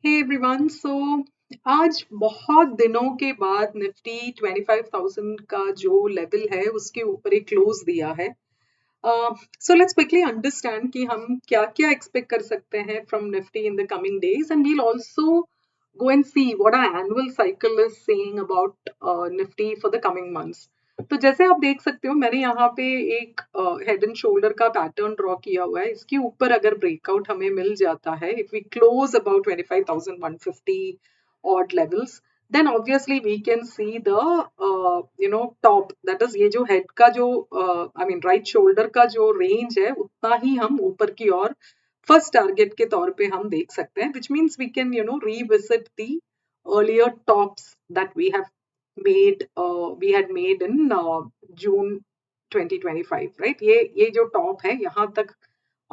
Hey everyone आज बहुत दिनों के बाद निफ्टी 25,000 का जो लेवल है उसके ऊपर एक क्लोज दिया है। सो लेट्स क्विकली अंडरस्टैंड कि हम क्या क्या एक्सपेक्ट कर सकते हैं from Nifty in the coming days and we'll also go and see what our annual cycle is saying about Nifty for the coming months. तो जैसे आप देख सकते हो मैंने यहाँ पे एक हेड एंड शोल्डर का पैटर्न ड्रॉ किया हुआ है। इसके ऊपर अगर ब्रेकआउट हमें मिल जाता है, if we close about 25,150 odd levels, then obviously we can see the top, that is ये जो हेड का जो I mean राइट शोल्डर का जो रेंज है उतना ही हम ऊपर की ओर फर्स्ट टारगेट के तौर पे हम देख सकते हैं, which means we can revisit the earlier tops that we had made in June 2025, right? ये जो टॉप है यहाँ तक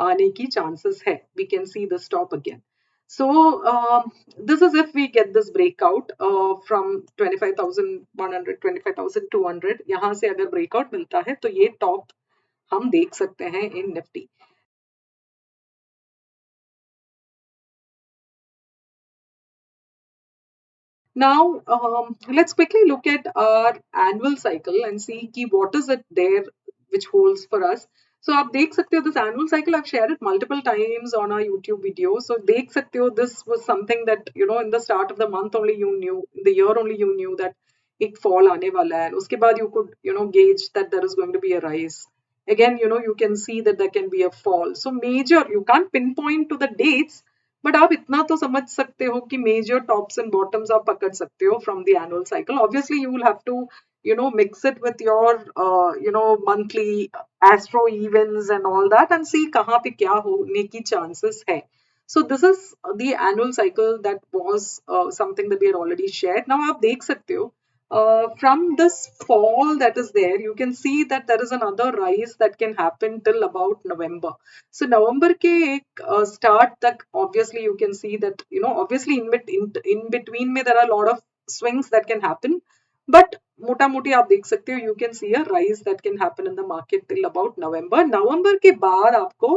आने की chances है, we can see this top again. So this is if we get this breakout from 25,100 25,200, यहाँ से अगर breakout मिलता है तो ये top हम देख सकते हैं in Nifty. Now, let's quickly look at our annual cycle and see ki what is it there which holds for us. So आप देख सकते हो this annual cycle, I've shared it multiple times on our YouTube video. So देख सकते हो this was something that in the start of the month only you knew, in the year only you knew that एक fall आने वाला है. उसके बाद you could gauge that there is going to be a rise. Again, you can see that there can be a fall. So major, you can't pinpoint to the dates, but आप इतना तो समझ सकते हो कि मेजर टॉप्स एंड बॉटम्स आप पकड़ सकते हो from the annual cycle. Obviously you will have to mix it with your monthly astro events and all that and see कहाँ पे क्या होने की chances है. So this is the annual cycle that was something that we had already shared. Now आप देख सकते हो from this fall that is there, you can see that there is another rise that can happen till about November. So November के एक start तक obviously you can see that obviously in between में there are a lot of swings that can happen, but मोटा मोटी आप देख सकते हो you can see a rise that can happen in the market till about November. November के बाद आपको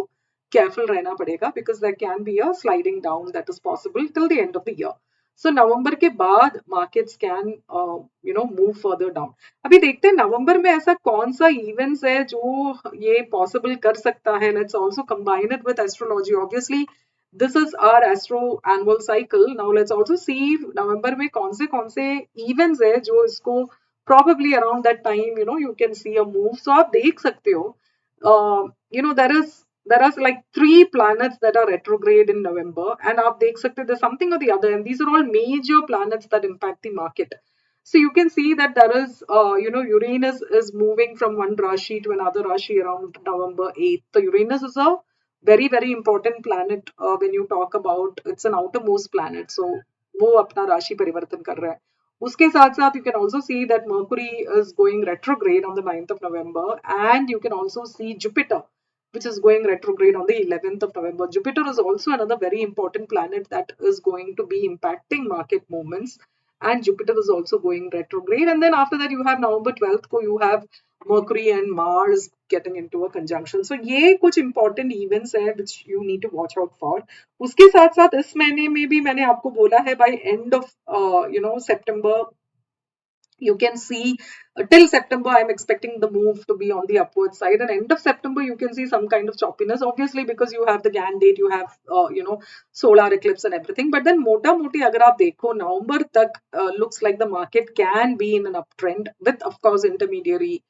careful रहना पड़ेगा because there can be a sliding down that is possible till the end of the year. So नवंबर के बाद markets can move further down. अभी देखते हैं नवंबर में ऐसा कौन सा events है जो ये possible कर सकता है. Let's also combine it with astrology. Obviously this is our astro annual cycle. Now let's also see नवंबर में कौन से events है जो इसको probably around that time you can see a move. So आप देख सकते हो there are like 3 planets that are retrograde in November, and आप देख सकते हो there's something or the other, and these are all major planets that impact the market. So you can see that there is Uranus is moving from one Rashi to another Rashi around November 8th. So Uranus is a very very important planet when you talk about, it's an outermost planet, so वो अपना राशि परिवर्तन कर रहा है. उसके साथ साथ you can also see that Mercury is going retrograde on the 9th of November, and you can also see Jupiter, which is going retrograde on the 11th of November. Jupiter is also another very important planet that is going to be impacting market movements, and Jupiter is also going retrograde. And then after that you have November 12th ko you have Mercury and Mars getting into a conjunction. So ये कुछ important events है which you need to watch out for. उसके साथ साथ इस महीने में भी मैंने आपको बोला है by end of September you can see till September I'm expecting the move to be on the upward side, and end of September you can see some kind of choppiness, obviously because you have the Gann date, you have solar eclipse and everything. But then mota moti agar aap dekho November tak looks like the market can be in an uptrend with of course intermediary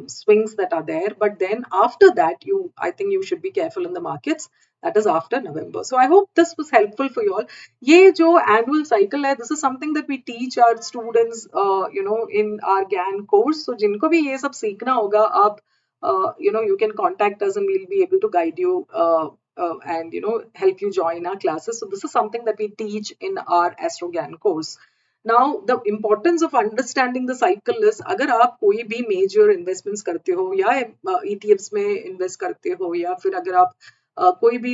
swings that are there. But then after that I think you should be careful in the markets, that is after November. So I hope this was helpful for you all. ये जो annual cycle है, this is something that we teach our students in our GAN course. So जिनको भी ये सब सीखना होगा, आप you can contact us and we'll be able to guide you and help you join our classes. So this is something that we teach in our Astro GAN course. Now the importance of understanding the cycle is, अगर आप कोई भी major investments करते हो या ETFs में invest करते हो या फिर अगर आप कोई भी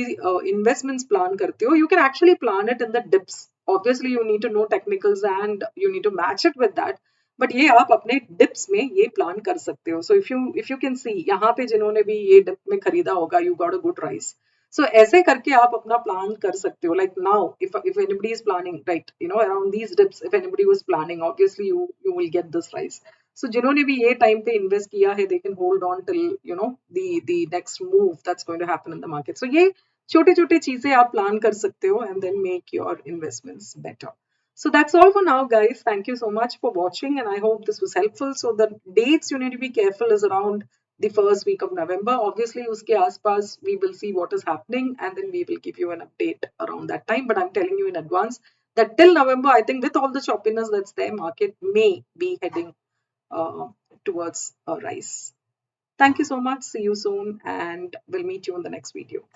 investments plan करते हो, you can actually plan it in the dips. Obviously you need to know technicals and you need to match it with that. But ये आप अपने dips में ये plan कर सकते हो. So if you can see यहाँ पे जिन्होंने भी ये dip में खरीदा होगा, you got a good rise. So ऐसे करके आप अपना plan कर सकते हो. Like now, if anybody is planning, right, you know, around these dips, if anybody was planning, obviously you will get this rise. So जिन्होंने भी ये time पे invest किया है, they can hold on till, you know, the next move that's going to happen in the market. So ये छोटे छोटे चीजें आप plan कर सकते हो and then make your investments better. So that's all for now, guys. Thank you so much for watching, and I hope this was helpful. So the dates you need to be careful is around the first week of November. Obviously, uske aaspas we will see what is happening, and then we will give you an update around that time. But I'm telling you in advance that till November, I think with all the choppiness that's there, market may be heading uh, towards a rise. Thank you so much. See you soon, and we'll meet you in the next video.